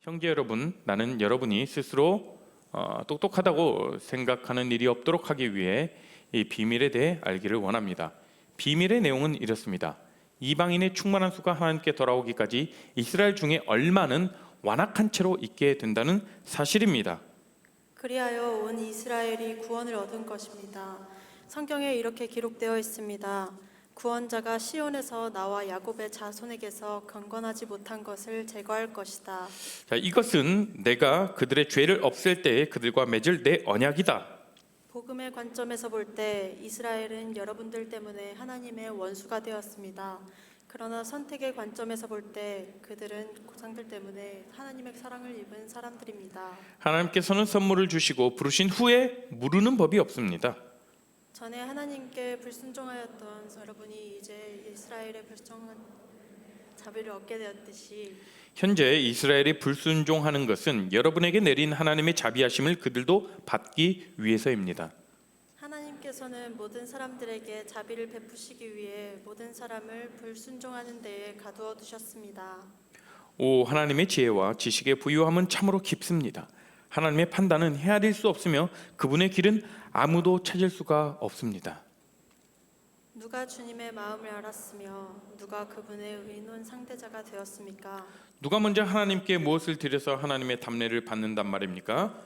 형제 여러분, 나는 여러분이 스스로 똑똑하다고 생각하는 일이 없도록 하기 위해 이 비밀에 대해 알기를 원합니다. 비밀의 내용은 이렇습니다. 이방인의 충만한 수가 하나님께 돌아오기까지 이스라엘 중에 얼마는 완악한 채로 있게 된다는 사실입니다. 그리하여 온 이스라엘이 구원을 얻은 것입니다. 성경에 이렇게 기록되어 있습니다. 구원자가 시온에서 나와 야곱의 자손에게서 경건하지 못한 것을 제거할 것이다. 자, 이것은 내가 그들의 죄를 없앨 때에 그들과 맺을 내 언약이다. 복음의 관점에서 볼 때 이스라엘은 여러분들 때문에 하나님의 원수가 되었습니다. 그러나 선택의 관점에서 볼 때 그들은 조상들 때문에 하나님의 사랑을 입은 사람들입니다. 하나님께서는 선물을 주시고 부르신 후에 무르는 법이 없습니다. 전에 하나님께 불순종하였던 여러분이 이제 이스라엘의 불순종한 자비를 얻게 되었듯이 현재 이스라엘이 불순종하는 것은 여러분에게 내린 하나님의 자비하심을 그들도 받기 위해서입니다. 하나님께서는 모든 사람들에게 자비를 베푸시기 위해 모든 사람을 불순종하는 데에 가두어 두셨습니다. 오, 하나님의 지혜와 지식의 부유함은 참으로 깊습니다. 하나님의 판단은 헤아릴 수 없으며 그분의 길은 아무도 찾을 수가 없습니다. 누가 주님의 마음을 알았으며 누가 그분의 의논 상대자가 되었습니까? 누가 먼저 하나님께 무엇을 드려서 하나님의 답례를 받는단 말입니까?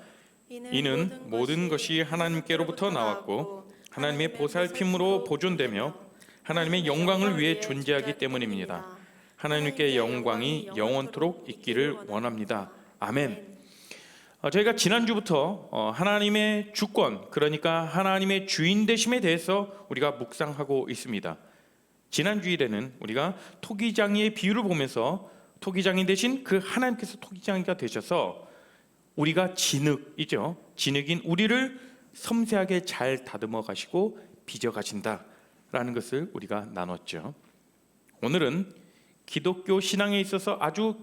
이는 모든 것이 하나님께로부터 나왔고 하나님의 보살핌으로 보존되며 하나님의 영광을 위해 존재하기 때문입니다. 하나님께 영광이 영원토록 있기를 원합니다. 아멘. 저희가 지난주부터 하나님의 주권, 그러니까 하나님의 주인 되심에 대해서 우리가 묵상하고 있습니다. 지난주일에는 우리가 토기장이의 비유를 보면서 토기장이 되신 그 하나님께서 토기장이가 되셔서 우리가 진흙이죠. 진흙인 우리를 섬세하게 잘 다듬어 가시고 빚어 가신다라는 것을 우리가 나눴죠. 오늘은 기독교 신앙에 있어서 아주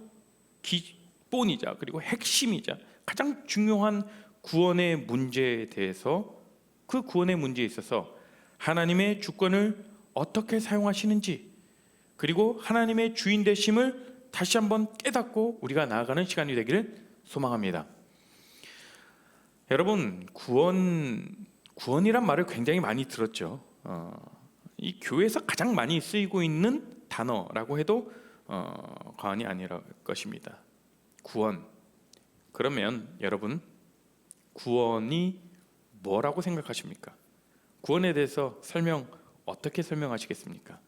기본이자 그리고 핵심이자 가장 중요한 구원의 문제에 대해서, 그 구원의 문제에 있어서 하나님의 주권을 어떻게 사용하시는지, 그리고 하나님의 주인 되심을 다시 한번 깨닫고 우리가 나아가는 시간이 되기를 소망합니다. 여러분, 구원이란 말을 굉장히 많이 들었죠. 이 교회에서 가장 많이 쓰이고 있는 단어라고 해도 과언이 아닐 것입니다. 구원. 그러면 여러분, 구원이 뭐라고 생각하십니까? 구원에 대해서 어떻게 설명하시겠습니까?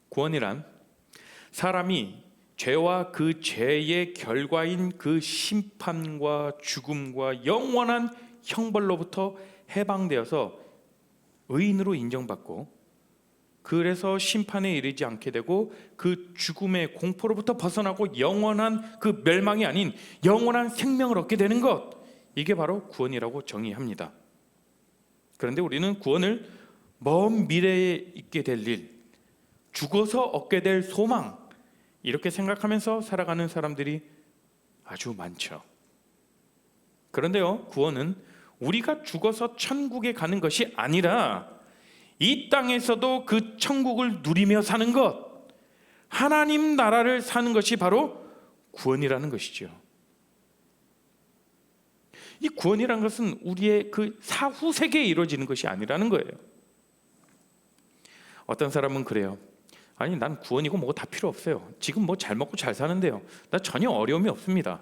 구원이란 사람이 죄와 그 죄의 결과인 그 심판과 죽음과 영원한 형벌로부터 해방되어서 의인으로 인정받고, 그래서 심판에 이르지 않게 되고 그 죽음의 공포로부터 벗어나고 영원한 그 멸망이 아닌 영원한 생명을 얻게 되는 것, 이게 바로 구원이라고 정의합니다. 그런데 우리는 구원을 먼 미래에 있게 될 일, 죽어서 얻게 될 소망, 이렇게 생각하면서 살아가는 사람들이 아주 많죠. 그런데요, 구원은 우리가 죽어서 천국에 가는 것이 아니라 이 땅에서도 그 천국을 누리며 사는 것, 하나님 나라를 사는 것이 바로 구원이라는 것이죠. 이 구원이라는 것은 우리의 그 사후 세계에 이루어지는 것이 아니라는 거예요. 어떤 사람은 그래요. 아니, 난 구원이고 뭐고 다 필요 없어요. 지금 뭐 잘 먹고 잘 사는데요. 나 전혀 어려움이 없습니다.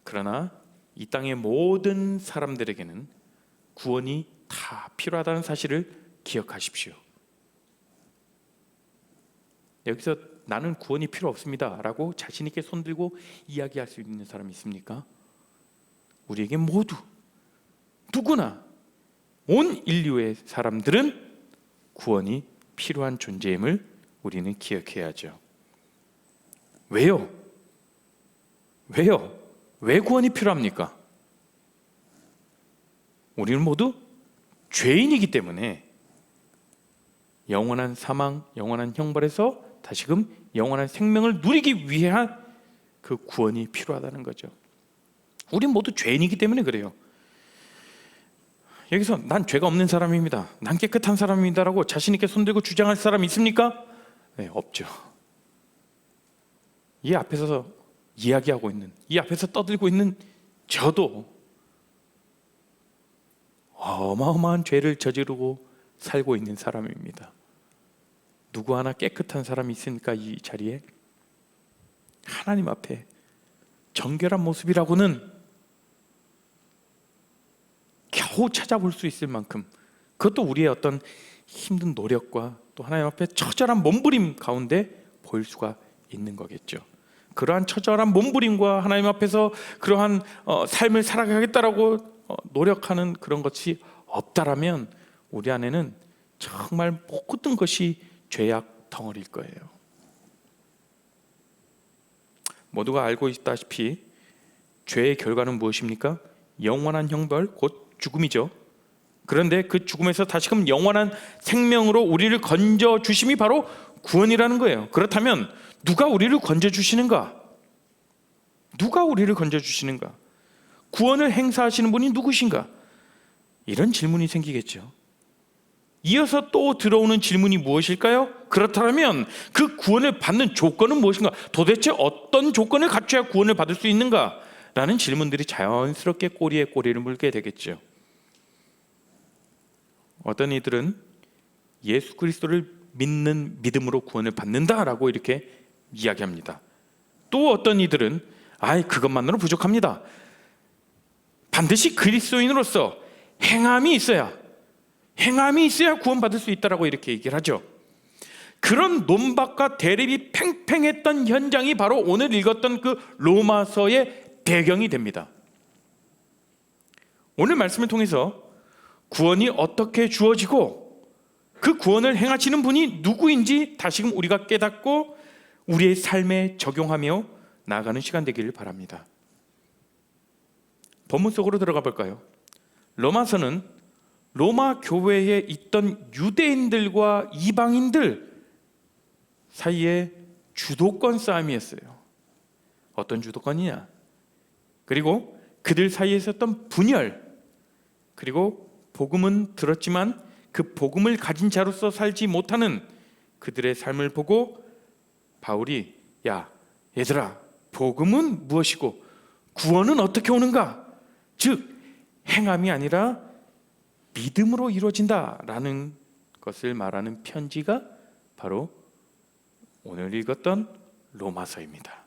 그러나 이 땅의 모든 사람들에게는 구원이 다 필요하다는 사실을 기억하십시오. 여기서 나는 구원이 필요 없습니다 라고 자신 있게 손들고 이야기할 수 있는 사람이 있습니까? 우리에게 모두, 누구나, 온 인류의 사람들은 구원이 필요한 존재임을 우리는 기억해야죠. 왜요? 왜 구원이 필요합니까? 우리는 모두 죄인이기 때문에 영원한 사망, 영원한 형벌에서 다시금 영원한 생명을 누리기 위한 그 구원이 필요하다는 거죠. 우린 모두 죄인이기 때문에 그래요. 여기서 난 죄가 없는 사람입니다, 난 깨끗한 사람입니다라고 자신 있게 손들고 주장할 사람 있습니까? 네, 없죠. 이 앞에서 이야기하고 있는, 이 앞에서 떠들고 있는 저도 어마어마한 죄를 저지르고 살고 있는 사람입니다. 누구 하나 깨끗한 사람이 있으니까 이 자리에 하나님 앞에 정결한 모습이라고는 겨우 찾아볼 수 있을 만큼, 그것도 우리의 어떤 힘든 노력과 또 하나님 앞에 처절한 몸부림 가운데 보일 수가 있는 거겠죠. 그러한 처절한 몸부림과 하나님 앞에서 그러한 삶을 살아가겠다라고 노력하는 그런 것이 없다라면 우리 안에는 정말 모든 것이 죄악 덩어리일 거예요. 모두가 알고 있다시피 죄의 결과는 무엇입니까? 영원한 형벌, 곧 죽음이죠. 그런데 그 죽음에서 다시금 영원한 생명으로 우리를 건져 주심이 바로 구원이라는 거예요. 그렇다면 누가 우리를 건져 주시는가? 누가 우리를 건져 주시는가? 구원을 행사하시는 분이 누구신가? 이런 질문이 생기겠죠. 이어서 또 들어오는 질문이 무엇일까요? 그렇다면 그 구원을 받는 조건은 무엇인가? 도대체 어떤 조건을 갖춰야 구원을 받을 수 있는가? 라는 질문들이 자연스럽게 꼬리에 꼬리를 물게 되겠죠. 어떤 이들은 예수 그리스도를 믿는 믿음으로 구원을 받는다라고 이렇게 이야기합니다. 또 어떤 이들은 그것만으로 부족합니다. 반드시 그리스도인으로서 행함이 있어야 구원받을 수 있다라고 이렇게 얘기를 하죠. 그런 논박과 대립이 팽팽했던 현장이 바로 오늘 읽었던 그 로마서의 배경이 됩니다. 오늘 말씀을 통해서 구원이 어떻게 주어지고 그 구원을 행하시는 분이 누구인지 다시금 우리가 깨닫고 우리의 삶에 적용하며 나아가는 시간 되기를 바랍니다. 본문 속으로 들어가 볼까요? 로마서는 로마 교회에 있던 유대인들과 이방인들 사이에 주도권 싸움이었어요. 어떤 주도권이냐? 그리고 그들 사이에 있었던 분열, 그리고 복음은 들었지만 그 복음을 가진 자로서 살지 못하는 그들의 삶을 보고 바울이 얘들아, 복음은 무엇이고 구원은 어떻게 오는가? 즉 행함이 아니라 믿음으로 이루어진다라는 것을 말하는 편지가 바로 오늘 읽었던 로마서입니다.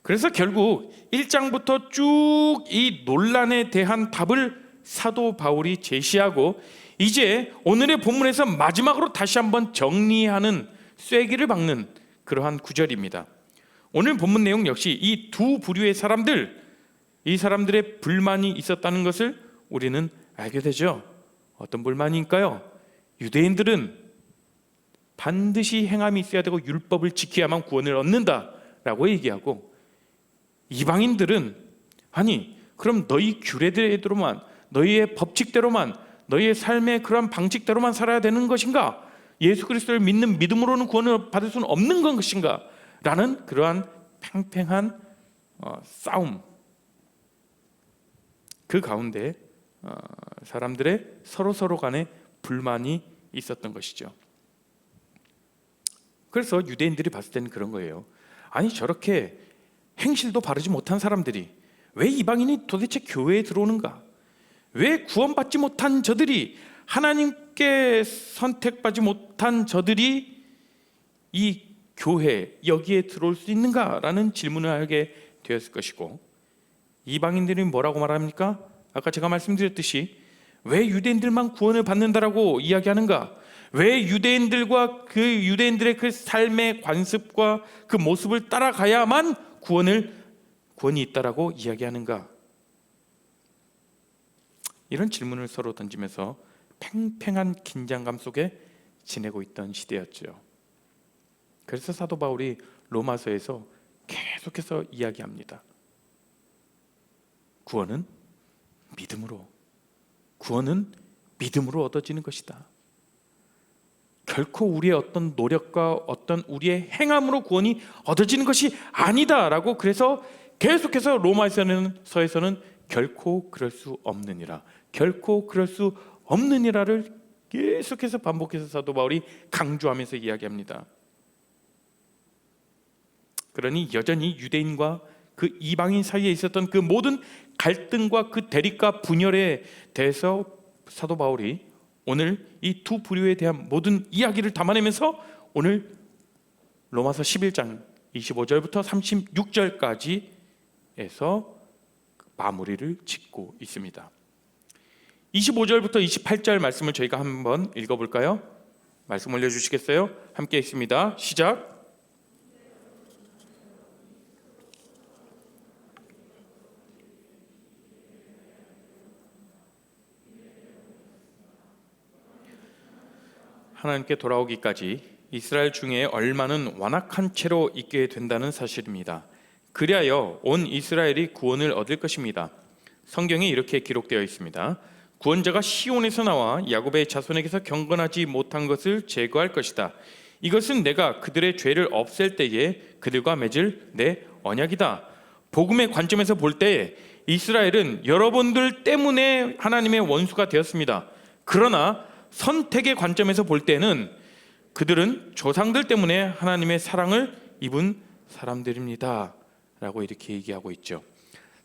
그래서 결국 1장부터 쭉 이 논란에 대한 답을 사도 바울이 제시하고 이제 오늘의 본문에서 마지막으로 다시 한번 정리하는 쐐기를 박는 그러한 구절입니다. 오늘 본문 내용 역시 이 두 부류의 사람들, 이 사람들의 불만이 있었다는 것을 우리는 알게 되죠. 어떤 불만일까요? 유대인들은 반드시 행함이 있어야 되고 율법을 지켜야만 구원을 얻는다라고 얘기하고, 이방인들은 그럼 너희 규례대로만, 너희의 법칙대로만, 너희의 삶의 그런 방식대로만 살아야 되는 것인가? 예수 그리스도를 믿는 믿음으로는 구원을 받을 수는 없는 것인가? 라는 그러한 팽팽한 싸움, 그 가운데 사람들의 서로 간에 불만이 있었던 것이죠. 그래서 유대인들이 봤을 때는 그런 거예요. 저렇게 행실도 바르지 못한 사람들이 왜 이방인이 도대체 교회에 들어오는가? 왜 구원받지 못한 저들이, 하나님께 선택받지 못한 저들이 이 교회 여기에 들어올 수 있는가라는 질문을 하게 되었을 것이고, 이방인들이 뭐라고 말합니까? 아까 제가 말씀드렸듯이 왜 유대인들만 구원을 받는다라고 이야기하는가? 왜 유대인들과 그 유대인들의 그 삶의 관습과 그 모습을 따라가야만 구원이 있다라고 이야기하는가? 이런 질문을 서로 던지면서 팽팽한 긴장감 속에 지내고 있던 시대였죠. 그래서 사도 바울이 로마서에서 계속해서 이야기합니다. 구원은 믿음으로 얻어지는 것이다. 결코 우리의 어떤 노력과 어떤 우리의 행함으로 구원이 얻어지는 것이 아니다라고, 그래서 계속해서 로마서에서는 결코 그럴 수 없느니라, 결코 그럴 수 없느니라를 계속해서 반복해서 사도 바울이 강조하면서 이야기합니다. 그러니 여전히 유대인과 그 이방인 사이에 있었던 그 모든 갈등과 그 대립과 분열에 대해서 사도 바울이 오늘 이 두 부류에 대한 모든 이야기를 담아내면서 오늘 로마서 11장 25절부터 36절까지에서 마무리를 짓고 있습니다. 25절부터 28절 말씀을 저희가 한번 읽어볼까요? 말씀 올려주시겠어요? 함께 읽습니다. 시작. 하나님께 돌아오기까지 이스라엘 중에 얼마는 완악한 채로 있게 된다는 사실입니다. 그리하여 온 이스라엘이 구원을 얻을 것입니다. 성경에 이렇게 기록되어 있습니다. 구원자가 시온에서 나와 야곱의 자손에게서 경건하지 못한 것을 제거할 것이다. 이것은 내가 그들의 죄를 없앨 때에 그들과 맺을 내 언약이다. 복음의 관점에서 볼 때 이스라엘은 여러분들 때문에 하나님의 원수가 되었습니다. 그러나 선택의 관점에서 볼 때는 그들은 조상들 때문에 하나님의 사랑을 입은 사람들입니다 라고 이렇게 얘기하고 있죠.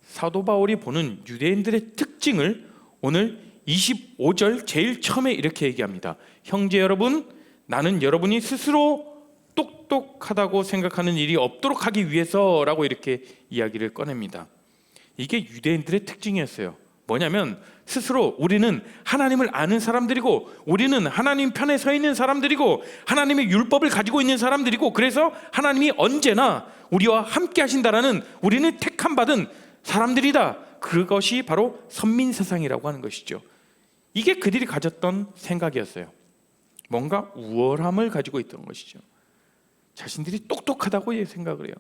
사도 바울이 보는 유대인들의 특징을 오늘 25절 제일 처음에 이렇게 얘기합니다. 형제 여러분, 나는 여러분이 스스로 똑똑하다고 생각하는 일이 없도록 하기 위해서라고 이렇게 이야기를 꺼냅니다. 이게 유대인들의 특징이었어요. 뭐냐면 스스로 우리는 하나님을 아는 사람들이고 우리는 하나님 편에 서 있는 사람들이고 하나님의 율법을 가지고 있는 사람들이고 그래서 하나님이 언제나 우리와 함께 하신다라는 우리는 택함 받은 사람들이다. 그것이 바로 선민사상이라고 하는 것이죠. 이게 그들이 가졌던 생각이었어요. 뭔가 우월함을 가지고 있던 것이죠. 자신들이 똑똑하다고 생각을 해요.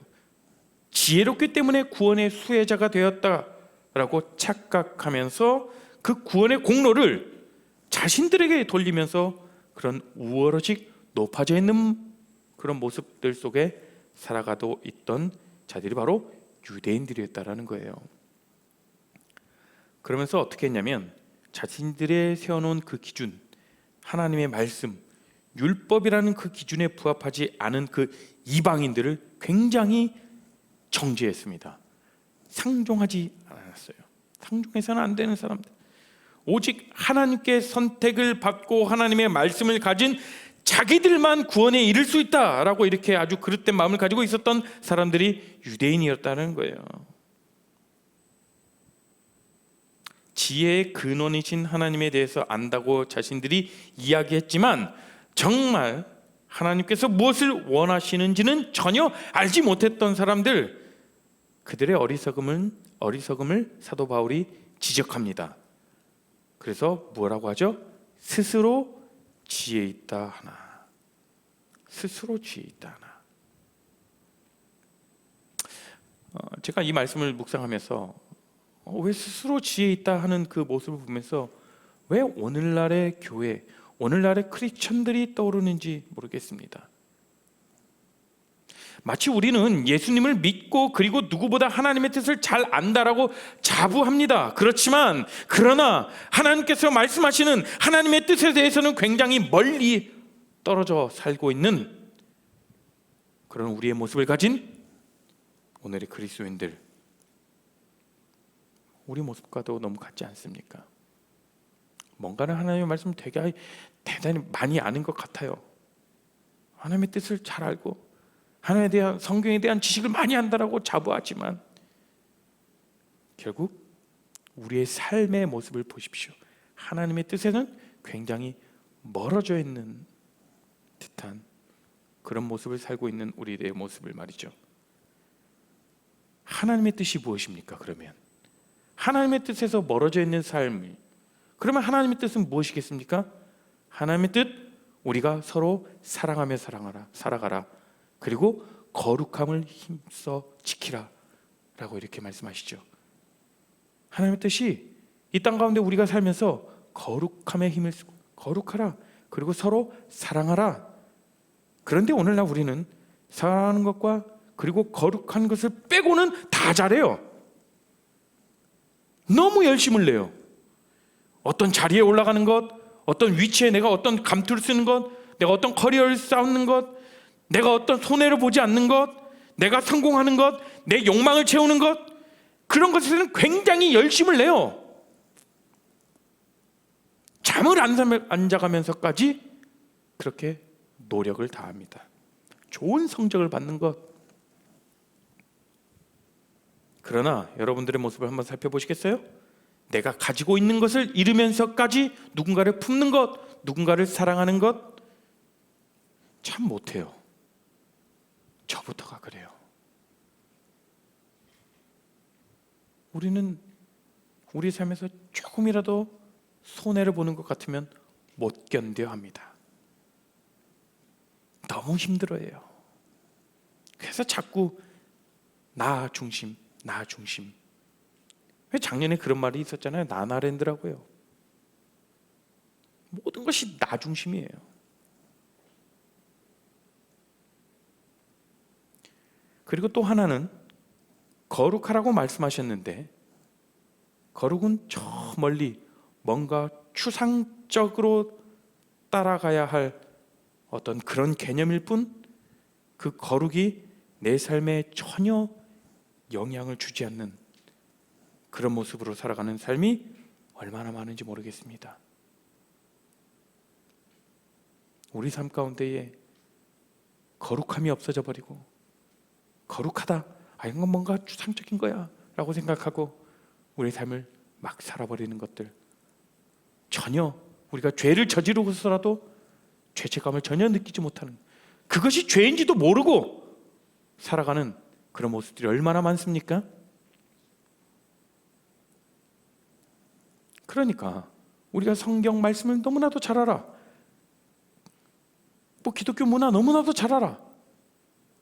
지혜롭기 때문에 구원의 수혜자가 되었다라고 착각하면서 그 구원의 공로를 자신들에게 돌리면서 그런 우월의식 높아져 있는 그런 모습들 속에 살아가도 있던 자들이 바로 유대인들이었다라는 거예요. 그러면서 어떻게 했냐면 자신들의 세워놓은 그 기준, 하나님의 말씀, 율법이라는 그 기준에 부합하지 않은 그 이방인들을 굉장히 정죄했습니다. 상종하지 않았어요. 상종해서는 안 되는 사람들, 오직 하나님께 선택을 받고 하나님의 말씀을 가진 자기들만 구원에 이를 수 있다라고 이렇게 아주 그릇된 마음을 가지고 있었던 사람들이 유대인이었다는 거예요. 지혜의 근원이신 하나님에 대해서 안다고 자신들이 이야기했지만 정말 하나님께서 무엇을 원하시는지는 전혀 알지 못했던 사람들, 그들의 어리석음을 사도 바울이 지적합니다. 그래서 뭐라고 하죠? 스스로 지혜 있다 하나. 스스로 지혜 있다 하나. 제가 이 말씀을 묵상하면서 왜 스스로 지혜 있다 하는 그 모습을 보면서 왜 오늘날의 교회, 오늘날의 크리스천들이 떠오르는지 모르겠습니다. 마치 우리는 예수님을 믿고 그리고 누구보다 하나님의 뜻을 잘 안다라고 자부합니다. 그러나 하나님께서 말씀하시는 하나님의 뜻에 대해서는 굉장히 멀리 떨어져 살고 있는 그런 우리의 모습을 가진 오늘의 그리스도인들, 우리 모습과도 너무 같지 않습니까? 뭔가는 하나님의 말씀 되게 대단히 많이 아는 것 같아요. 하나님의 뜻을 잘 알고 하나님에 대한, 성경에 대한 지식을 많이 안다라고 자부하지만 결국 우리의 삶의 모습을 보십시오. 하나님의 뜻에는 굉장히 멀어져 있는 듯한 그런 모습을 살고 있는 우리의 모습을 말이죠. 하나님의 뜻이 무엇입니까? 그러면 하나님의 뜻에서 멀어져 있는 삶, 그러면 하나님의 뜻은 무엇이겠습니까? 하나님의 뜻, 우리가 서로 사랑하며 살아가라. 그리고 거룩함을 힘써 지키라 라고 이렇게 말씀하시죠. 하나님의 뜻이 이 땅 가운데 우리가 살면서 거룩함에 힘을 쓰고 거룩하라, 그리고 서로 사랑하라. 그런데 오늘날 우리는 사랑하는 것과 그리고 거룩한 것을 빼고는 다 잘해요. 너무 열심을 내요. 어떤 자리에 올라가는 것, 어떤 위치에 내가 어떤 감투를 쓰는 것, 내가 어떤 커리어를 쌓는 것, 내가 어떤 손해를 보지 않는 것, 내가 성공하는 것, 내 욕망을 채우는 것, 그런 것에는 굉장히 열심을 내요. 잠을 안 자가면서까지 그렇게 노력을 다합니다. 좋은 성적을 받는 것. 그러나 여러분들의 모습을 한번 살펴보시겠어요? 내가 가지고 있는 것을 잃으면서까지 누군가를 품는 것, 누군가를 사랑하는 것, 참 못해요. 저부터가 그래요. 우리는 우리 삶에서 조금이라도 손해를 보는 것 같으면 못 견뎌 합니다. 너무 힘들어해요. 그래서 자꾸 나 중심, 나 중심. 왜 작년에 그런 말이 있었잖아요. 나나랜드라고요. 모든 것이 나 중심이에요. 그리고 또 하나는 거룩하라고 말씀하셨는데, 거룩은 저 멀리 뭔가 추상적으로 따라가야 할 어떤 그런 개념일 뿐, 그 거룩이 내 삶에 전혀 영향을 주지 않는 그런 모습으로 살아가는 삶이 얼마나 많은지 모르겠습니다. 우리 삶 가운데에 거룩함이 없어져 버리고, 거룩하다, 이건 뭔가 추상적인 거야 라고 생각하고 우리 삶을 막 살아버리는 것들, 전혀 우리가 죄를 저지르고서라도 죄책감을 전혀 느끼지 못하는, 그것이 죄인지도 모르고 살아가는 그런 모습들이 얼마나 많습니까? 그러니까 우리가 성경 말씀을 너무나도 잘 알아, 뭐 기독교 문화 너무나도 잘 알아,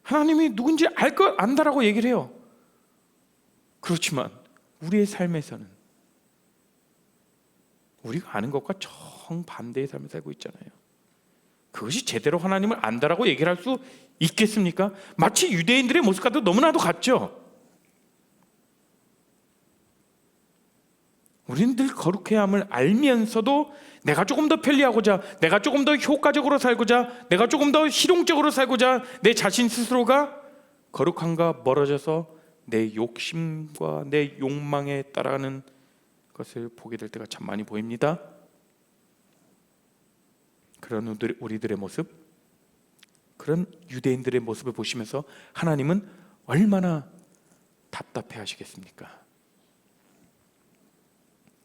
하나님이 누군지 알 것 안다라고 얘기를 해요. 그렇지만 우리의 삶에서는 우리가 아는 것과 정반대의 삶을 살고 있잖아요. 그것이 제대로 하나님을 안다라고 얘기를 할 수 있겠습니까? 마치 유대인들의 모습과도 너무나도 같죠. 우리는 늘 거룩해야 함을 알면서도 내가 조금 더 편리하고자, 내가 조금 더 효과적으로 살고자, 내가 조금 더 실용적으로 살고자 내 자신 스스로가 거룩함과 멀어져서 내 욕심과 내 욕망에 따라가는 것을 보게 될 때가 참 많이 보입니다. 그런 우리들의 모습, 그런 유대인들의 모습을 보시면서 하나님은 얼마나 답답해 하시겠습니까?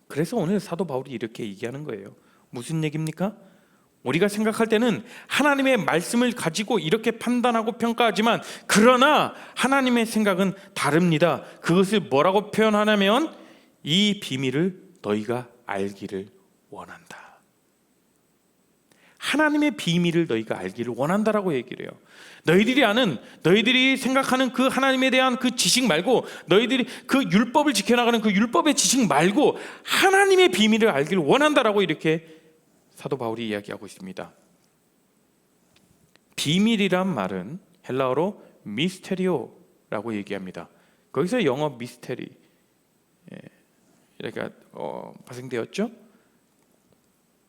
그래서 오늘 사도 바울이 이렇게 얘기하는 거예요. 무슨 얘기입니까? 우리가 생각할 때는 하나님의 말씀을 가지고 이렇게 판단하고 평가하지만, 그러나 하나님의 생각은 다릅니다. 그것을 뭐라고 표현하냐면, 이 비밀을 너희가 알기를 원한다. 하나님의 비밀을 너희가 알기를 원한다라고 얘기를 해요. 너희들이 생각하는 그 하나님에 대한 그 지식 말고, 너희들이 그 율법을 지켜나가는 그 율법의 지식 말고 하나님의 비밀을 알기를 원한다라고 이렇게 사도 바울이 이야기하고 있습니다. 비밀이란 말은 헬라어로 미스테리오라고 얘기합니다. 거기서 영어 미스테리 이렇게 파생되었죠.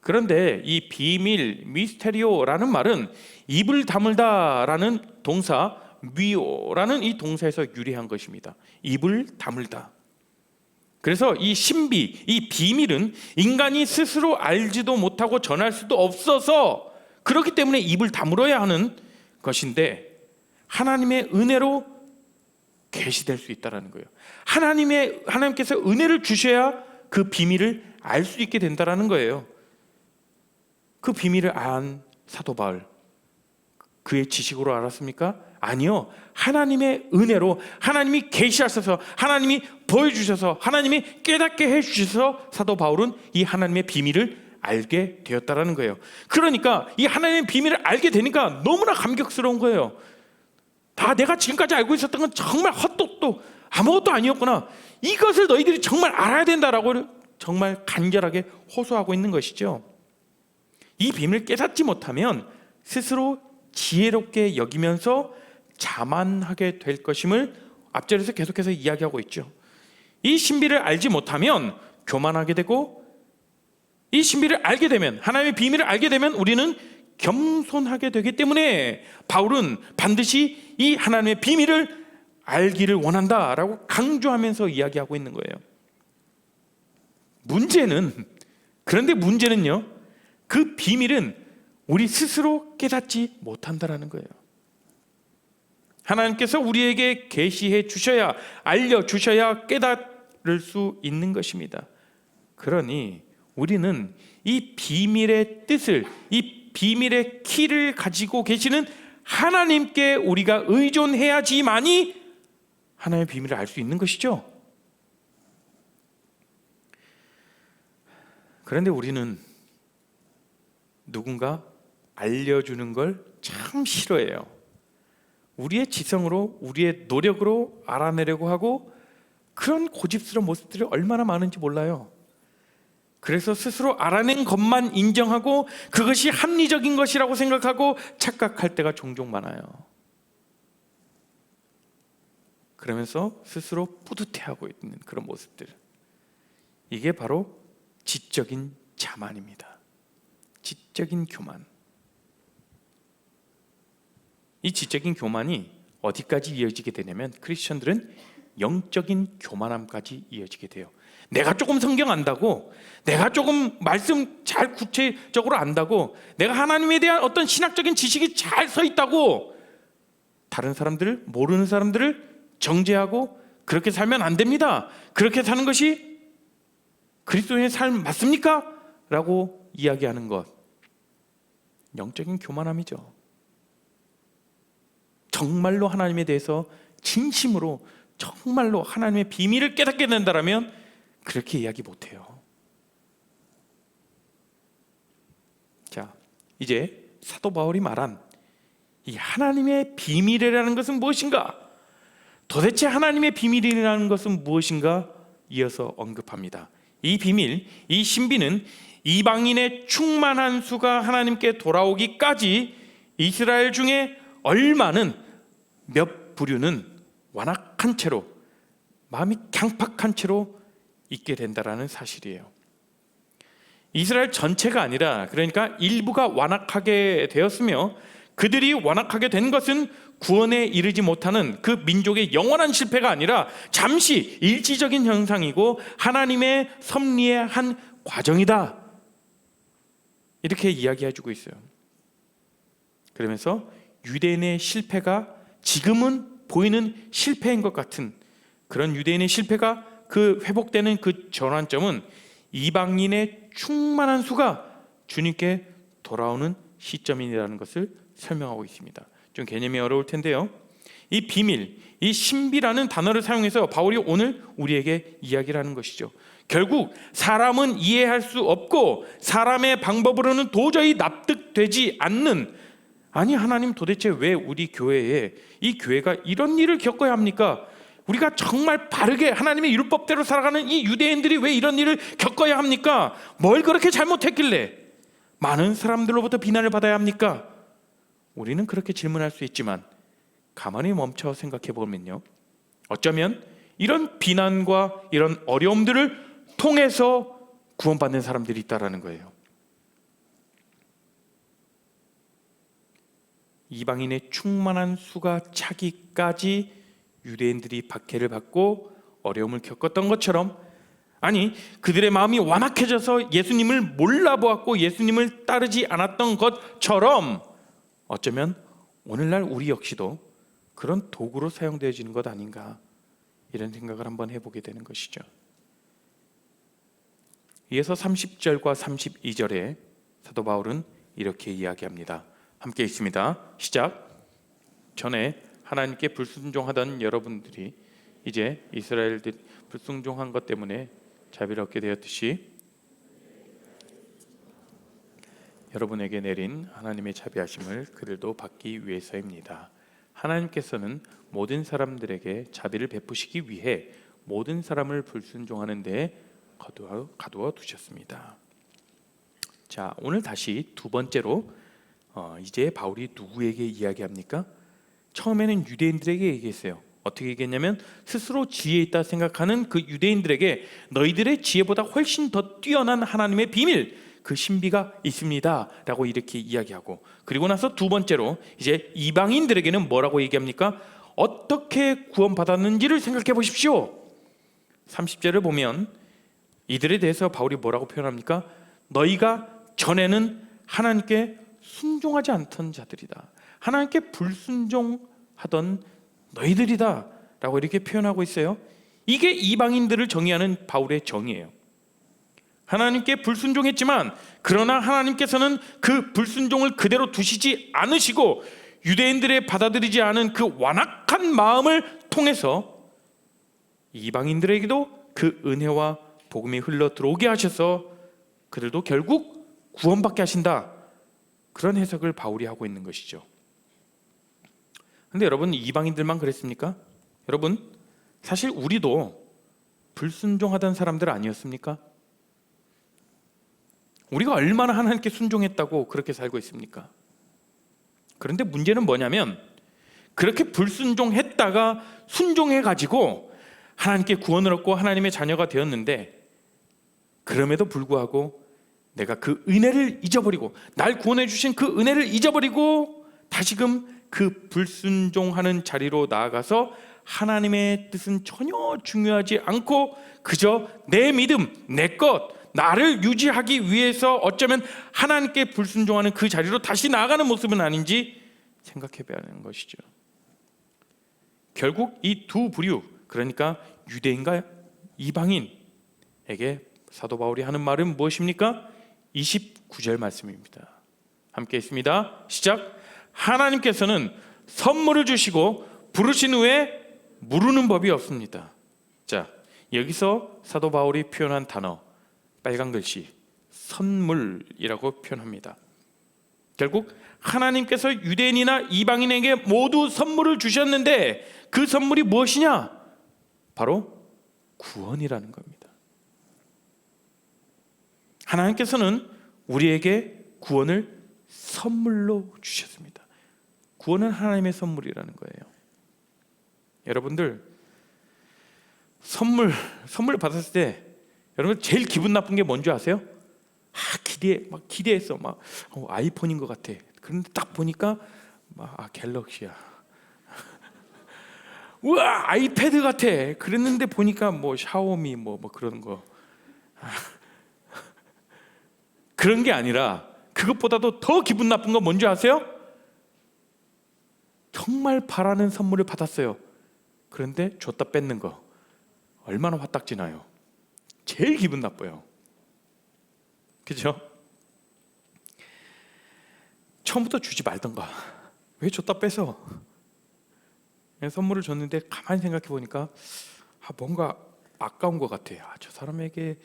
그런데 이 비밀, 미스테리오라는 말은 입을 다물다라는 동사, 미오라는 이 동사에서 유래한 것입니다. 입을 다물다. 그래서 이 신비, 이 비밀은 인간이 스스로 알지도 못하고 전할 수도 없어서 그렇기 때문에 입을 다물어야 하는 것인데, 하나님의 은혜로 계시될 수 있다는 거예요. 하나님께서 은혜를 주셔야 그 비밀을 알 수 있게 된다는 거예요. 그 비밀을 안 사도 바울, 그의 지식으로 알았습니까? 아니요. 하나님의 은혜로, 하나님이 계시하셔서, 하나님이 보여주셔서, 하나님이 깨닫게 해주셔서 사도 바울은 이 하나님의 비밀을 알게 되었다라는 거예요. 그러니까 이 하나님의 비밀을 알게 되니까 너무나 감격스러운 거예요. 다 내가 지금까지 알고 있었던 건 정말 헛똑똑 아무것도 아니었구나, 이것을 너희들이 정말 알아야 된다라고 정말 간절하게 호소하고 있는 것이죠. 이 비밀을 깨닫지 못하면 스스로 지혜롭게 여기면서 자만하게 될 것임을 앞절에서 계속해서 이야기하고 있죠. 이 신비를 알지 못하면 교만하게 되고, 이 신비를 알게 되면, 하나님의 비밀을 알게 되면 우리는 겸손하게 되기 때문에 바울은 반드시 이 하나님의 비밀을 알기를 원한다라고 강조하면서 이야기하고 있는 거예요. 그런데 문제는요, 그 비밀은 우리 스스로 깨닫지 못한다라는 거예요. 하나님께서 우리에게 계시해 주셔야, 알려 주셔야 깨달을 수 있는 것입니다. 그러니 우리는 이 비밀의 뜻을, 이 비밀의 키를 가지고 계시는 하나님께 우리가 의존해야지만이 하나님의 비밀을 알 수 있는 것이죠. 그런데 우리는 누군가 알려주는 걸 참 싫어해요. 우리의 지성으로, 우리의 노력으로 알아내려고 하고, 그런 고집스러운 모습들이 얼마나 많은지 몰라요. 그래서 스스로 알아낸 것만 인정하고 그것이 합리적인 것이라고 생각하고 착각할 때가 종종 많아요. 그러면서 스스로 뿌듯해하고 있는 그런 모습들, 이게 바로 지적인 자만입니다. 지적인 교만. 이 지적인 교만이 어디까지 이어지게 되냐면 크리스천들은 영적인 교만함까지 이어지게 돼요. 내가 조금 성경 안다고, 내가 조금 말씀 잘 구체적으로 안다고, 내가 하나님에 대한 어떤 신학적인 지식이 잘 서 있다고 다른 사람들을, 모르는 사람들을 정죄하고 그렇게 살면 안 됩니다. 그렇게 사는 것이 그리스도인의 삶 맞습니까? 라고 이야기하는 것, 영적인 교만함이죠. 정말로 하나님에 대해서 진심으로, 정말로 하나님의 비밀을 깨닫게 된다면 그렇게 이야기 못해요. 자, 이제 사도 바울이 말한 이 하나님의 비밀이라는 것은 무엇인가? 도대체 하나님의 비밀이라는 것은 무엇인가? 이어서 언급합니다. 이 비밀, 이 신비는 이방인의 충만한 수가 하나님께 돌아오기까지 이스라엘 중에 얼마는, 몇 부류는 완악한 채로, 마음이 강팍한 채로 있게 된다라는 사실이에요. 이스라엘 전체가 아니라, 그러니까 일부가 완악하게 되었으며, 그들이 완악하게 된 것은 구원에 이르지 못하는 그 민족의 영원한 실패가 아니라 잠시 일시적인 현상이고 하나님의 섭리의 한 과정이다, 이렇게 이야기해주고 있어요. 그러면서 유대인의 실패가 지금은 보이는 실패인 것 같은 그런 유대인의 실패가, 그 회복되는 그 전환점은 이방인의 충만한 수가 주님께 돌아오는 시점이라는 것을 설명하고 있습니다. 좀 개념이 어려울 텐데요, 이 비밀, 이 신비라는 단어를 사용해서 바울이 오늘 우리에게 이야기를 하는 것이죠. 결국 사람은 이해할 수 없고 사람의 방법으로는 도저히 납득되지 않는, 아니 하나님 도대체 왜 우리 교회에, 이 교회가 이런 일을 겪어야 합니까? 우리가 정말 바르게 하나님의 율법대로 살아가는 이 유대인들이 왜 이런 일을 겪어야 합니까? 뭘 그렇게 잘못했길래 많은 사람들로부터 비난을 받아야 합니까? 우리는 그렇게 질문할 수 있지만 가만히 멈춰 생각해 보면요, 어쩌면 이런 비난과 이런 어려움들을 통해서 구원받는 사람들이 있다라는 거예요. 이방인의 충만한 수가 차기까지 유대인들이 박해를 받고 어려움을 겪었던 것처럼, 아니 그들의 마음이 완악해져서 예수님을 몰라보았고 예수님을 따르지 않았던 것처럼 어쩌면 오늘날 우리 역시도 그런 도구로 사용되어지는 것 아닌가, 이런 생각을 한번 해보게 되는 것이죠. 이어서 30절과 32절에 사도 바울은 이렇게 이야기합니다. 함께 있습니다. 시작. 전에 하나님께 불순종하던 여러분들이 이제 이스라엘들 불순종한 것 때문에 자비를 얻게 되었듯이 여러분에게 내린 하나님의 자비하심을 그들도 받기 위해서입니다. 하나님께서는 모든 사람들에게 자비를 베푸시기 위해 모든 사람을 불순종하는 데 가두어 두셨습니다. 자, 오늘 다시 두 번째로 이제 바울이 누구에게 이야기합니까? 처음에는 유대인들에게 얘기했어요. 어떻게 얘기했냐면 스스로 지혜 있다 생각하는 그 유대인들에게 너희들의 지혜보다 훨씬 더 뛰어난 하나님의 비밀, 그 신비가 있습니다라고 이렇게 이야기하고, 그리고 나서 두 번째로 이제 이방인들에게는 뭐라고 얘기합니까? 어떻게 구원받았는지를 생각해 보십시오. 30절을 보면 이들에 대해서 바울이 뭐라고 표현합니까? 너희가 전에는 하나님께 순종하지 않던 자들이다, 하나님께 불순종하던 너희들이다 라고 이렇게 표현하고 있어요. 이게 이방인들을 정의하는 바울의 정의예요. 하나님께 불순종했지만 그러나 하나님께서는 그 불순종을 그대로 두시지 않으시고 유대인들의 받아들이지 않은 그 완악한 마음을 통해서 이방인들에게도 그 은혜와 복음이 흘러 들어오게 하셔서 그들도 결국 구원받게 하신다, 그런 해석을 바울이 하고 있는 것이죠. 근데 여러분, 이방인들만 그랬습니까? 여러분, 사실 우리도 불순종하던 사람들 아니었습니까? 우리가 얼마나 하나님께 순종했다고 그렇게 살고 있습니까? 그런데 문제는 뭐냐면, 그렇게 불순종했다가 순종해가지고 하나님께 구원을 얻고 하나님의 자녀가 되었는데, 그럼에도 불구하고 내가 그 은혜를 잊어버리고, 날 구원해 주신 그 은혜를 잊어버리고 다시금 그 불순종하는 자리로 나아가서 하나님의 뜻은 전혀 중요하지 않고 그저 내 믿음, 내 것, 나를 유지하기 위해서 어쩌면 하나님께 불순종하는 그 자리로 다시 나아가는 모습은 아닌지 생각해 봐야 하는 것이죠. 결국 이 두 부류, 그러니까 유대인과 이방인에게 사도 바울이 하는 말은 무엇입니까? 29절 말씀입니다. 함께 있습니다. 시작. 하나님께서는 선물을 주시고 부르신 후에 무르는 법이 없습니다. 자, 여기서 사도 바울이 표현한 단어, 빨간 글씨 선물이라고 표현합니다. 결국 하나님께서 유대인이나 이방인에게 모두 선물을 주셨는데 그 선물이 무엇이냐? 바로 구원이라는 겁니다. 하나님께서는 우리에게 구원을 선물로 주셨습니다. 구원은 하나님의 선물이라는 거예요. 여러분들, 선물 받았을 때 여러분 제일 기분 나쁜 게 뭔지 아세요? 기대했어. 아이폰인 것 같아. 그런데 딱 보니까 갤럭시야. 우와, 아이패드 같아. 그랬는데 보니까 샤오미 그런 거. 그런 게 아니라 그것보다도 더 기분 나쁜 건 뭔지 아세요? 정말 바라는 선물을 받았어요. 그런데 줬다 뺏는 거. 얼마나 화딱지 나요. 제일 기분 나빠요. 그죠? 처음부터 주지 말던가. 왜 줬다 뺏어? 선물을 줬는데 가만히 생각해 보니까 뭔가 아까운 것 같아. 저 사람에게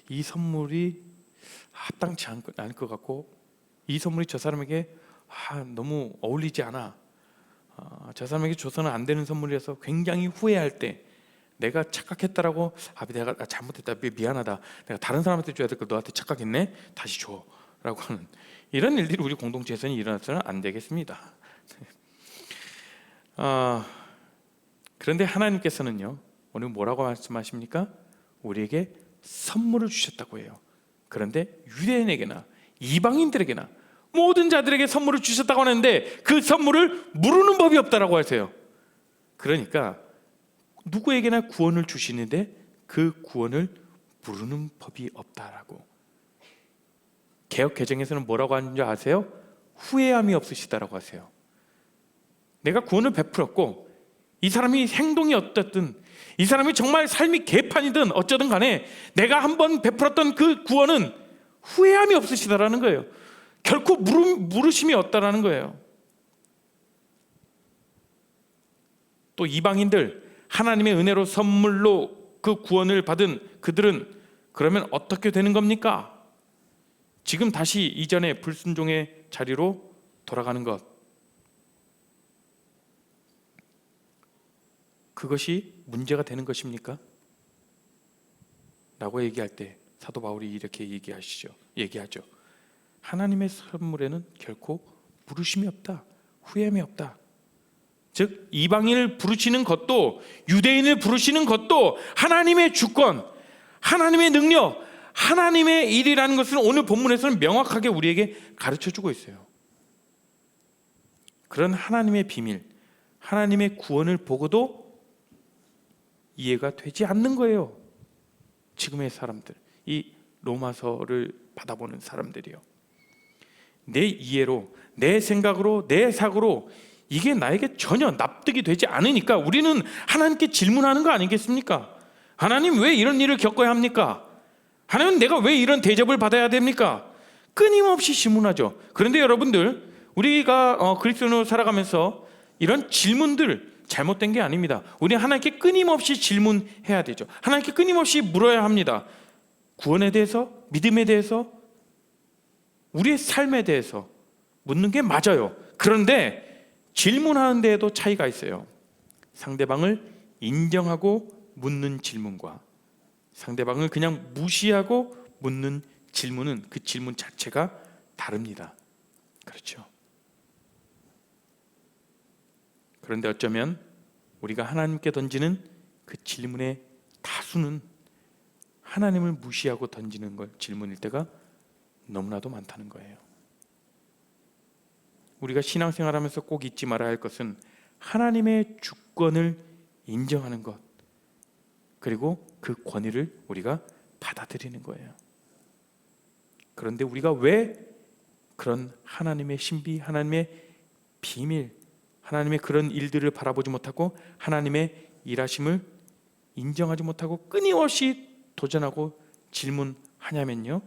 이 선물이 합당치 않을 것 같고, 이 선물이 저 사람에게 너무 어울리지 않아. 저 사람에게 줘서는 안 되는 선물이라서 굉장히 후회할 때, 내가 착각했다라고 내가 잘못했다, 미안하다, 내가 다른 사람한테 줘야 될 걸 너한테 착각했네, 다시 줘 라고 하는 이런 일들이 우리 공동체에서는 일어나서는 안 되겠습니다. 그런데 하나님께서는요, 오늘 뭐라고 말씀하십니까? 우리에게 선물을 주셨다고 해요. 그런데 유대인에게나 이방인들에게나 모든 자들에게 선물을 주셨다고 하는데 그 선물을 무르는 법이 없다라고 하세요. 그러니까 누구에게나 구원을 주시는데 그 구원을 무르는 법이 없다라고. 개역 개정에서는 뭐라고 하는지 아세요? 후회함이 없으시다라고 하세요. 내가 구원을 베풀었고 이 사람이 행동이 어떻든, 이 사람이 정말 삶이 개판이든 어쩌든 간에 내가 한번 베풀었던 그 구원은 후회함이 없으시다라는 거예요. 결코 물으심이 없다라는 거예요. 또 이방인들, 하나님의 은혜로 선물로 그 구원을 받은 그들은 그러면 어떻게 되는 겁니까? 지금 다시 이전의 불순종의 자리로 돌아가는 것, 그것이 문제가 되는 것입니까? 라고 얘기할 때 사도 바울이 이렇게 얘기하죠. 하나님의 선물에는 결코 부르심이 없다, 후회함이 없다. 즉 이방인을 부르시는 것도 유대인을 부르시는 것도 하나님의 주권, 하나님의 능력, 하나님의 일이라는 것을 오늘 본문에서는 명확하게 우리에게 가르쳐주고 있어요. 그런 하나님의 비밀, 하나님의 구원을 보고도 이해가 되지 않는 거예요. 지금의 사람들, 이 로마서를 받아보는 사람들이요. 내 이해로, 내 생각으로, 내 사고로 이게 나에게 전혀 납득이 되지 않으니까 우리는 하나님께 질문하는 거 아니겠습니까? 하나님, 왜 이런 일을 겪어야 합니까? 하나님, 내가 왜 이런 대접을 받아야 됩니까? 끊임없이 질문하죠. 그런데 여러분들, 우리가 그리스도인으로 살아가면서 이런 질문들 잘못된 게 아닙니다. 우리 하나님께 끊임없이 질문해야 되죠. 하나님께 끊임없이 물어야 합니다. 구원에 대해서, 믿음에 대해서, 우리의 삶에 대해서 묻는 게 맞아요. 그런데 질문하는 데에도 차이가 있어요. 상대방을 인정하고 묻는 질문과 상대방을 그냥 무시하고 묻는 질문은 그 질문 자체가 다릅니다. 그렇죠. 그런데 어쩌면 우리가 하나님께 던지는 그 질문의 다수는 하나님을 무시하고 던지는 걸 질문일 때가 너무나도 많다는 거예요. 우리가 신앙생활하면서 꼭 잊지 말아야 할 것은 하나님의 주권을 인정하는 것, 그리고 그 권위를 우리가 받아들이는 거예요. 그런데 우리가 왜 그런 하나님의 신비, 하나님의 비밀, 하나님의 그런 일들을 바라보지 못하고 하나님의 일하심을 인정하지 못하고 끊임없이 도전하고 질문하냐면요,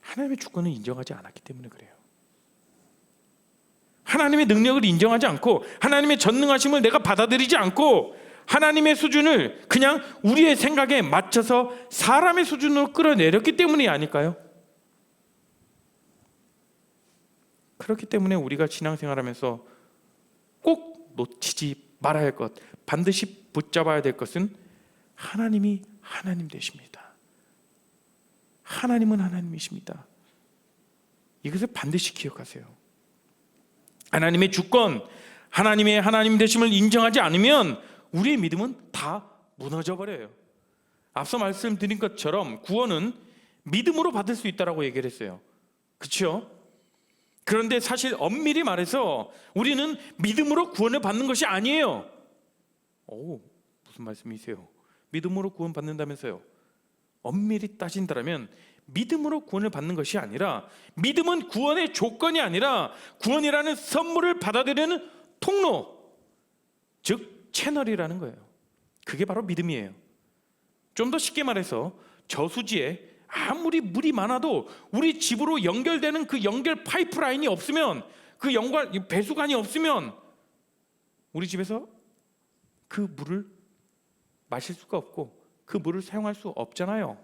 하나님의 주권을 인정하지 않았기 때문에 그래요. 하나님의 능력을 인정하지 않고 하나님의 전능하심을 내가 받아들이지 않고 하나님의 수준을 그냥 우리의 생각에 맞춰서 사람의 수준으로 끌어내렸기 때문이 아닐까요? 그렇기 때문에 우리가 신앙생활하면서 꼭 놓치지 말아야 할 것, 반드시 붙잡아야 될 것은 하나님이 하나님 되십니다. 하나님은 하나님이십니다. 이것을 반드시 기억하세요. 하나님의 주권, 하나님의 하나님 되심을 인정하지 않으면 우리의 믿음은 다 무너져 버려요. 앞서 말씀드린 것처럼 구원은 믿음으로 받을 수 있다라고 얘기를 했어요. 그렇죠? 그런데 사실 엄밀히 말해서 우리는 믿음으로 구원을 받는 것이 아니에요. 오, 무슨 말씀이세요? 믿음으로 구원 받는다면서요? 엄밀히 따진다면 믿음으로 구원을 받는 것이 아니라, 믿음은 구원의 조건이 아니라 구원이라는 선물을 받아들이는 통로, 즉 채널이라는 거예요. 그게 바로 믿음이에요. 좀 더 쉽게 말해서 저수지에 아무리 물이 많아도 우리 집으로 연결되는 그 연결 파이프라인이 없으면, 그 연결 배수관이 없으면 우리 집에서 그 물을 마실 수가 없고 그 물을 사용할 수 없잖아요.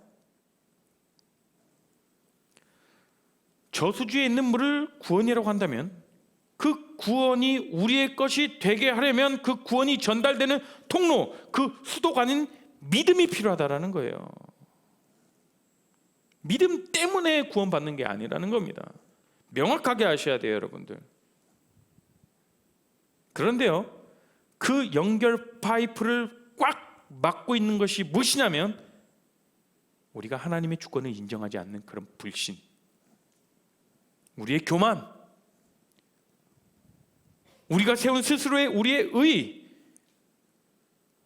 저수지에 있는 물을 구원이라고 한다면 그 구원이 우리의 것이 되게 하려면 그 구원이 전달되는 통로, 그 수도관인 믿음이 필요하다라는 거예요. 믿음 때문에 구원받는 게 아니라는 겁니다. 명확하게 아셔야 돼요, 여러분들. 그런데요, 그 연결 파이프를 꽉 막고 있는 것이 무엇이냐면 우리가 하나님의 주권을 인정하지 않는 그런 불신, 우리의 교만, 우리가 세운 스스로의 우리의 의,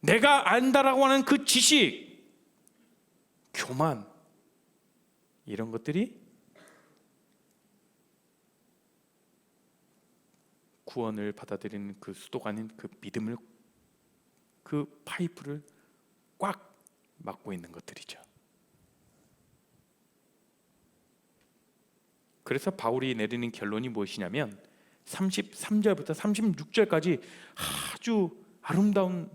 내가 안다라고 하는 그 지식, 교만, 이런 것들이 구원을 받아들이는 그 수도관인 그 믿음을, 그 파이프를 꽉 막고 있는 것들이죠. 그래서 바울이 내리는 결론이 무엇이냐면 33절부터 36절까지 아주 아름다운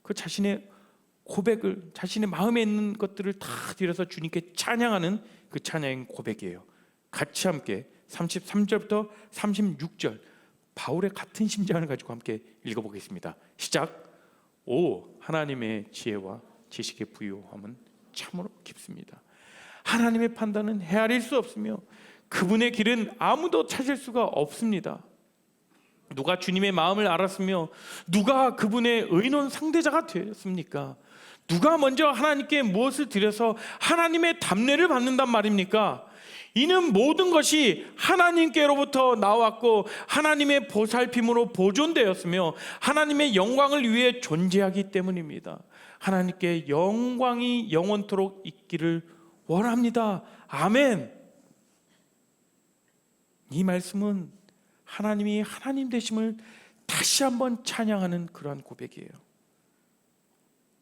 그 자신의 고백을, 자신의 마음에 있는 것들을 다 들여서 주님께 찬양하는 그 찬양의 고백이에요. 같이 함께 33절부터 36절 바울의 같은 심장을 가지고 함께 읽어보겠습니다. 시작. 오, 하나님의 지혜와 지식의 부유함은 참으로 깊습니다. 하나님의 판단은 헤아릴 수 없으며 그분의 길은 아무도 찾을 수가 없습니다. 누가 주님의 마음을 알았으며 누가 그분의 의논 상대자가 되었습니까? 누가 먼저 하나님께 무엇을 드려서 하나님의 담례를 받는단 말입니까? 이는 모든 것이 하나님께로부터 나왔고 하나님의 보살핌으로 보존되었으며 하나님의 영광을 위해 존재하기 때문입니다. 하나님께 영광이 영원토록 있기를 원합니다. 아멘. 이 말씀은 하나님이 하나님 되심을 다시 한번 찬양하는 그러한 고백이에요.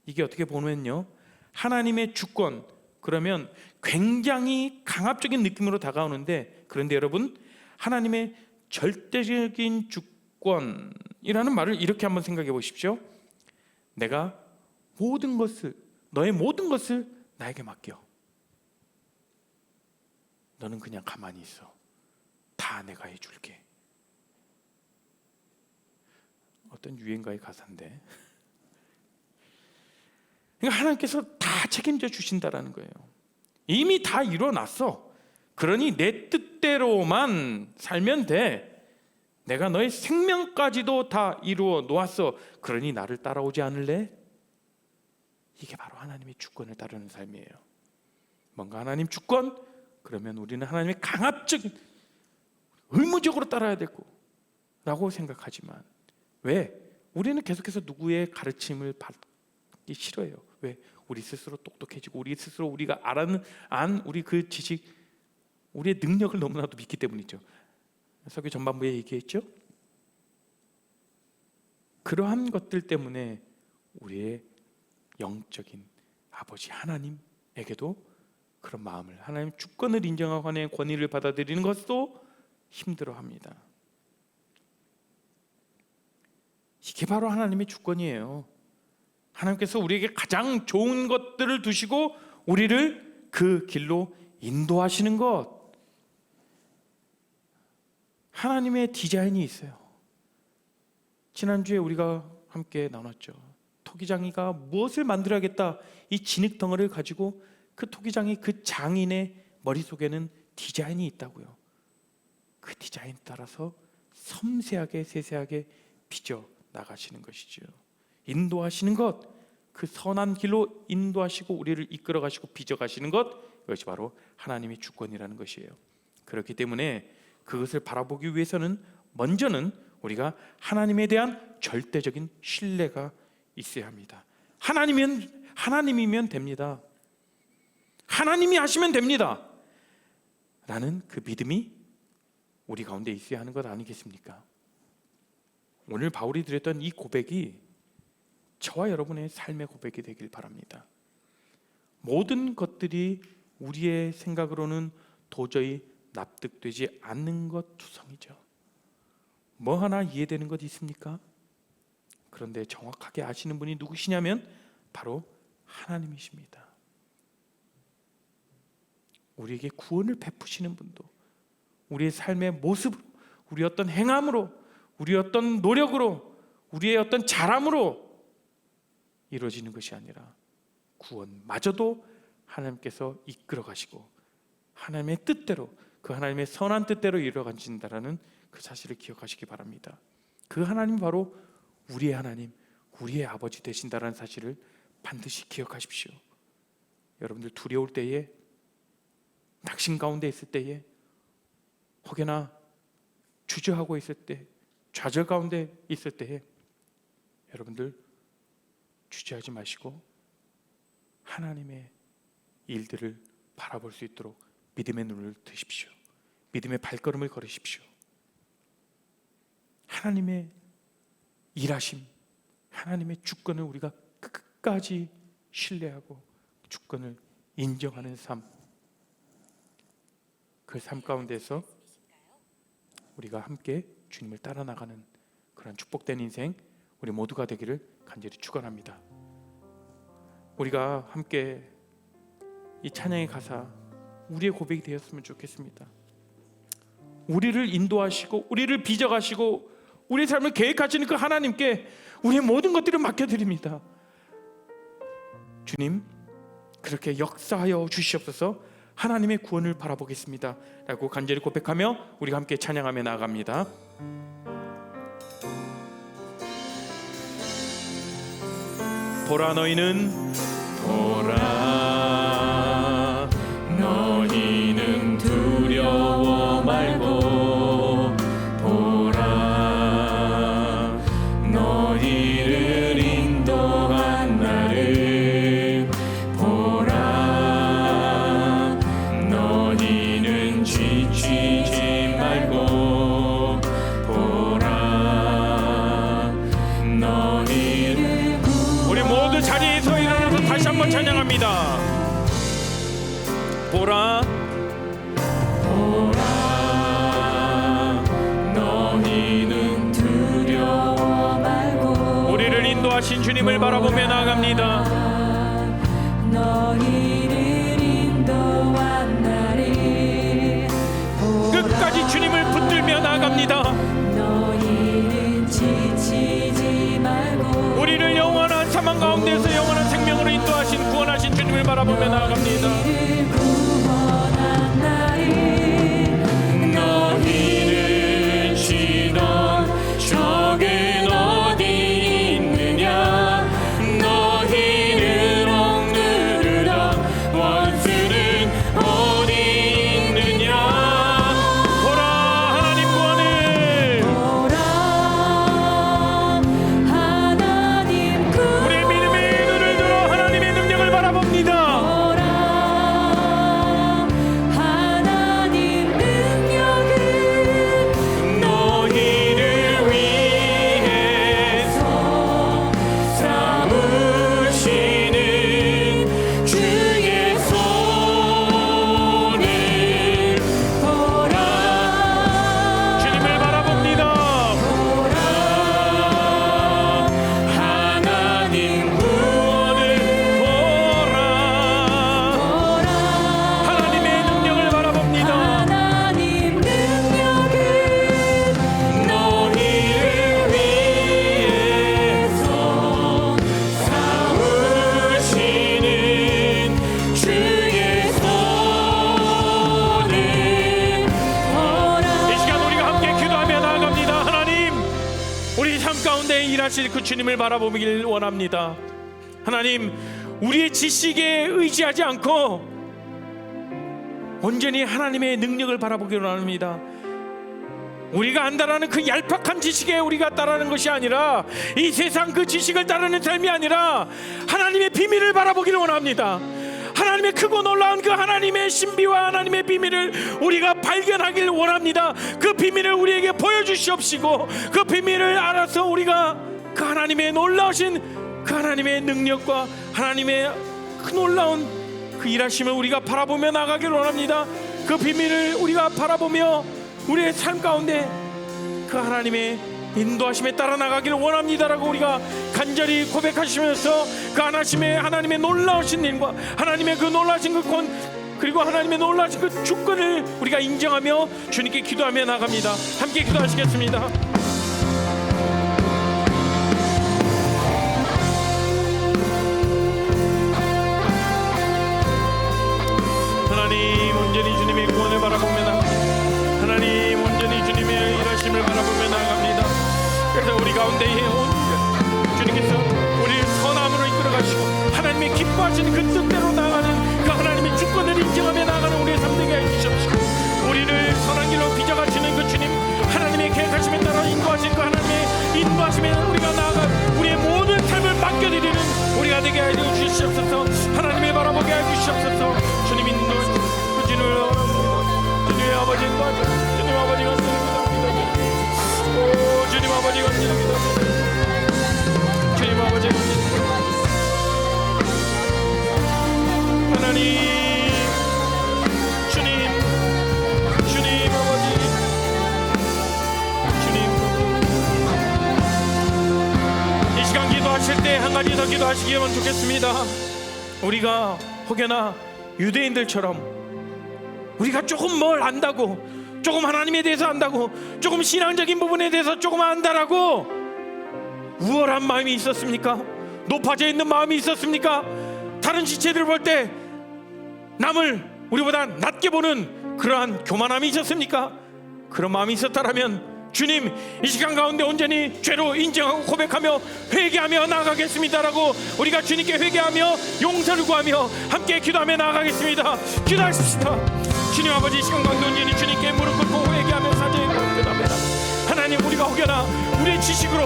이게 어떻게 보면요, 하나님의 주권, 그러면 굉장히 강압적인 느낌으로 다가오는데, 그런데 여러분, 하나님의 절대적인 주권이라는 말을 이렇게 한번 생각해 보십시오. 내가 모든 것을, 너의 모든 것을 나에게 맡겨. 너는 그냥 가만히 있어. 다 내가 해줄게. 어떤 유행가의 가사인데, 그러니까 하나님께서 다 책임져 주신다라는 거예요. 이미 다 이루어놨어. 그러니 내 뜻대로만 살면 돼. 내가 너의 생명까지도 다 이루어 놓았어. 그러니 나를 따라오지 않을래? 이게 바로 하나님의 주권을 따르는 삶이에요. 뭔가 하나님 주권? 그러면 우리는 하나님의 강압적인, 의무적으로 따라야 되고 라고 생각하지만, 왜? 우리는 계속해서 누구의 가르침을 받기 싫어해요. 왜? 우리 스스로 똑똑해지고 우리 스스로 우리가 안 우리 그 지식, 우리의 능력을 너무나도 믿기 때문이죠. 설교 전반부에 얘기했죠. 그러한 것들 때문에 우리의 영적인 아버지 하나님에게도 그런 마음을, 하나님 주권을 인정하고 하나님의 권위를 받아들이는 것도 힘들어합니다. 이게 바로 하나님의 주권이에요. 하나님께서 우리에게 가장 좋은 것들을 두시고 우리를 그 길로 인도하시는 것. 하나님의 디자인이 있어요. 지난주에 우리가 함께 나눴죠. 토기장이가 무엇을 만들어야겠다, 이 진흙덩어리를 가지고 그 토기장이, 그 장인의 머릿속에는 디자인이 있다고요. 그 디자인 따라서 섬세하게 세세하게 빚어 나가시는 것이죠. 인도하시는 것, 그 선한 길로 인도하시고 우리를 이끌어 가시고 빚어 가시는 것, 이것이 바로 하나님의 주권이라는 것이에요. 그렇기 때문에 그것을 바라보기 위해서는 먼저는 우리가 하나님에 대한 절대적인 신뢰가 있어야 합니다. 하나님이면 됩니다. 하나님이 하시면 됩니다 라는 그 믿음이 우리 가운데 있어야 하는 것 아니겠습니까? 오늘 바울이 드렸던 이 고백이 저와 여러분의 삶의 고백이 되길 바랍니다. 모든 것들이 우리의 생각으로는 도저히 납득되지 않는 것 투성이죠. 뭐 하나 이해되는 것 있습니까? 그런데 정확하게 아시는 분이 누구시냐면 바로 하나님이십니다. 우리에게 구원을 베푸시는 분도 우리의 삶의 모습으로, 우리의 어떤 행함으로, 우리의 어떤 노력으로, 우리의 어떤 잘함으로 이루어지는 것이 아니라 구원마저도 하나님께서 이끌어 가시고 하나님의 뜻대로, 그 하나님의 선한 뜻대로 이루어 가신다라는 그 사실을 기억하시기 바랍니다. 그 하나님 바로 우리의 하나님, 우리의 아버지 되신다라는 사실을 반드시 기억하십시오. 여러분들 두려울 때에, 낙심 가운데 있을 때에, 혹여나 주저하고 있을 때, 좌절 가운데 있을 때에 여러분들 주저하지 마시고 하나님의 일들을 바라볼 수 있도록 믿음의 눈을 드십시오. 믿음의 발걸음을 걸으십시오. 하나님의 일하심, 하나님의 주권을 우리가 끝까지 신뢰하고 주권을 인정하는 삶, 그 삶 가운데서 우리가 함께 주님을 따라 나가는 그런 축복된 인생 우리 모두가 되기를 간절히 축원합니다. 우리가 함께 이 찬양의 가사, 우리의 고백이 되었으면 좋겠습니다. 우리를 인도하시고 우리를 빚어가시고 우리의 삶을 계획하시는 그 하나님께 우리의 모든 것들을 맡겨드립니다. 주님, 그렇게 역사하여 주시옵소서. 하나님의 구원을 바라보겠습니다 라고 간절히 고백하며 우리가 함께 찬양하며 나아갑니다. 보라, 너희는 보라 너희는 두려워 말고 보라 너희를 인도한 나를 보라 너희는 지치지 말고 보라 너희를 우리 모두 자리에서 일어나서 다시 한번 찬양합니다. 보라 너희는 두려워 말고 우리를 인도하신 주님을 바라보며 나아갑니다. 너희를 인도한 나를 끝까지 주님을 붙들며 나아갑니다. 너희는 지치지 말고 우리를 영원한 사망 가운데서 영원한 생명으로 인도하신 구원하신 주님을 바라보며 나아갑니다. 구원한 나를 너희를 치던 적은 어디 있느냐 너희를 억누르던 원수는 어디 있느냐 보라 하나님 구원을 보라 하나님 우리의 믿음의 눈을 들어 하나님의 능력을 바라봅니다. 보라 하나님 능력은 너희를 위해서 삼으시는 주의 손을 보라 주님을 바라봅니다. 보라 하나님 구원을 보라 하나님의 능력을 바라봅니다. 하나님 능력은 너희를 위해서 삼으시는 주의 손을 보라 이 시간 우리가 함께 기도하며 나아갑니다. 하나님 우리 삶 가운데 일하실 그 주님을 바라보길 원합니다. 하나님 우리의 지식에 의지하지 않고 온전히 하나님의 능력을 바라보길 원합니다. 우리가 안다라는 그 얄팍한 지식에 우리가 따르는 것이 아니라 이 세상 그 지식을 따르는 삶이 아니라 하나님의 비밀을 바라보기를 원합니다. 하나님의 크고 놀라운 그 하나님의 신비와 하나님의 비밀을 우리가 발견하길 원합니다. 그 비밀을 우리에게 보여주시옵시고 그 비밀을 알아서 우리가 그 하나님의 놀라우신 그 하나님의 능력과 하나님의 그 놀라운 그 일하심을 우리가 바라보며 나가길 원합니다. 그 비밀을 우리가 바라보며 우리의 삶 가운데 그 하나님의 인도하심에 따라 나가기를 원합니다라고 우리가 간절히 고백하시면서 그 하나님의 놀라우신 일과 하나님의 그 놀라우신 그 권 그리고 하나님의 놀라우신 그 주권을 우리가 인정하며 주님께 기도하며 나갑니다. 함께 기도하시겠습니다. 하나님 온전히 주님의 구원을 바라보며 나갑니다. 하나님 온전히 주님의 일하심을 바라보며 나갑니다. 그래서 우리 가운데 주님께서 우리를 선함으로 이끌어 가시고 하나님의 기뻐하시는 그 뜻대로 나가는 그 하나님의 주권을 인정하며 나가는 우리의 삶 되게 해주시옵시고 우리를 선한 길로 빚어가시는 그 주님 하나님의 계획하심에 따라 인도하신 그 하나님의 인도하심에 우리가 나아가 우리의 모든 삶을 맡겨드리는 우리가 되게 해주시옵소서. 하나님을 바라보게 해주시옵소서. 주님 인도하시고 그 주님을 바라봅니다. 주님의 아버지 인도하시고 주님 아버지 감사합니다. 오 주님 아버지 감사합니다. 주님 아버지 감사합니다. 하나님 주님 아버지 주님 이 시간 기도하실 때 한 가지 더 기도하시기만 좋겠습니다. 우리가 혹여나 유대인들처럼 우리가 조금 뭘 안다고 조금 하나님에 대해서 안다고 조금 신앙적인 부분에 대해서 조금 안다라고 우월한 마음이 있었습니까? 높아져 있는 마음이 있었습니까? 다른 지체들을 볼 때 남을 우리보다 낮게 보는 그러한 교만함이 있었습니까? 그런 마음이 있었다라면 주님, 이 시간 가운데 온전히 죄로 인정하고 고백하며 회개하며 나아가겠습니다라고 우리가 주님께 회개하며 용서를 구하며 함께 기도하며 나아가겠습니다. 기도하십시다. 주님 아버지, 이 시간 가운데 온전히 주님께 무릎 꿇고 회개하며 사죄의 무릎 꿇으며 하나님, 우리가 혹여나 우리의 지식으로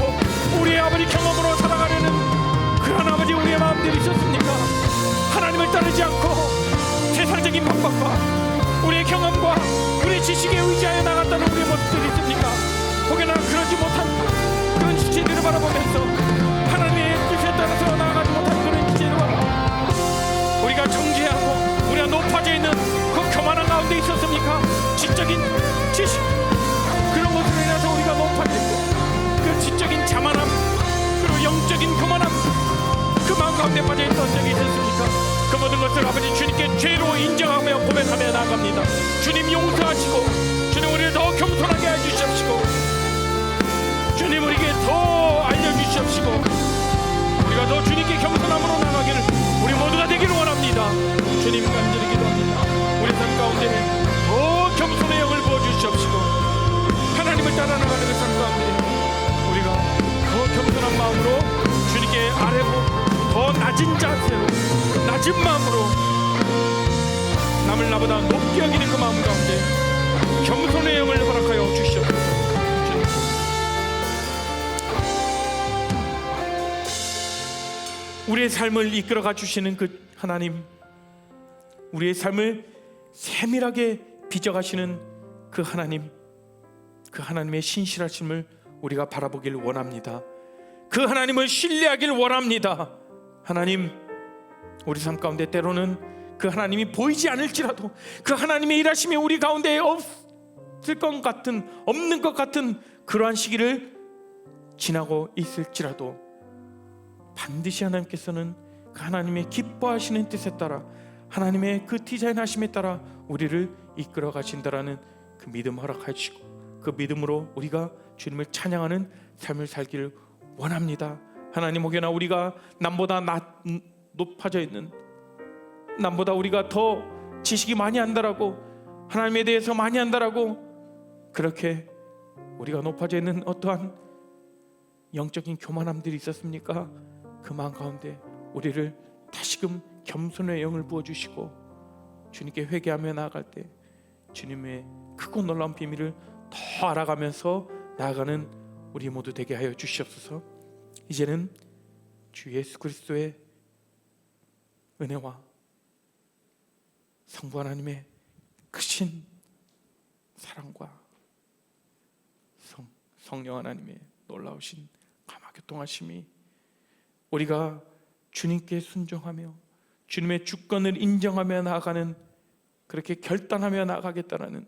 우리의 아버지 경험으로 살아가려는 그런 아버지 우리의 마음들이 있었습니까? 하나님을 따르지 않고 세상적인 방법과 우리의 경험과 우리의 지식에 의지하여 나갔다는 우리의 모습들이 있습니까? 혹여나 그러지 못한 그런 시체들을 바라보면서 하나님의 뜻에 따라서 나아가지 못한 그런 시체를 바라보며 우리가 정죄하고 우리가 높아져 있는 그 교만한 가운데 있었습니까? 지적인 지식 그런 것으로 인해서 우리가 높아져 있고 그 지적인 자만함 그리고 영적인 교만함 그 마음 가운데 빠져있던 적이 있었습니까? 그 모든 것을 아버지 주님께 죄로 인정하며 고백하며 나아갑니다. 주님 용서하시고 주님 우리를 더 겸손하게 해주시옵시고 주님 우리에게 더 알려주시옵시고 우리가 더 주님께 겸손함으로 나가기를 우리 모두가 되기를 원합니다. 주님 간절히 기도합니다. 우리 삶 가운데 더 겸손의 영을 부어주시옵시고 하나님을 따라 나가는 그 삶 가운데 우리가 더 겸손한 마음으로 주님께 아뢰고 더 낮은 자세로 낮은 마음으로 남을 나보다 높게 여기는 그 마음 가운데 겸손의 영을 허락하여 주시옵소서. 우리의 삶을 이끌어가 주시는 그 하나님, 우리의 삶을 세밀하게 빚어가시는 그 하나님, 그 하나님의 신실하심을 우리가 바라보길 원합니다. 그 하나님을 신뢰하길 원합니다. 하나님, 우리 삶 가운데 때로는 그 하나님이 보이지 않을지라도 그 하나님의 일하심이 우리 가운데 없을 것 같은, 없는 것 같은 그러한 시기를 지나고 있을지라도 반드시 하나님께서는 그 하나님의 기뻐하시는 뜻에 따라 하나님의 그 디자인하심에 따라 우리를 이끌어 가신다라는 그 믿음 허락해 주시고 그 믿음으로 우리가 주님을 찬양하는 삶을 살기를 원합니다. 하나님, 혹여나 우리가 남보다 높아져 있는, 남보다 우리가 더 지식이 많이 안다라고, 하나님에 대해서 많이 안다라고 그렇게 우리가 높아져 있는 어떠한 영적인 교만함들이 있었습니까? 그 마음 가운데 우리를 다시금 겸손의 영을 부어주시고 주님께 회개하며 나아갈 때 주님의 크고 놀라운 비밀을 더 알아가면서 나아가는 우리 모두 되게 하여 주시옵소서. 이제는 주 예수 그리스도의 은혜와 성부 하나님의 크신 사랑과 성령 하나님의 놀라우신 감화교통하심이 우리가 주님께 순종하며 주님의 주권을 인정하며 나아가는, 그렇게 결단하며 나아가겠다라는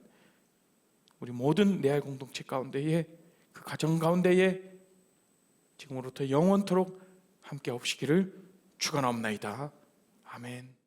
우리 모든 레알 공동체 가운데에, 그 가정 가운데에 지금으로부터 영원토록 함께 없으시기를 축원하옵나이다. 아멘.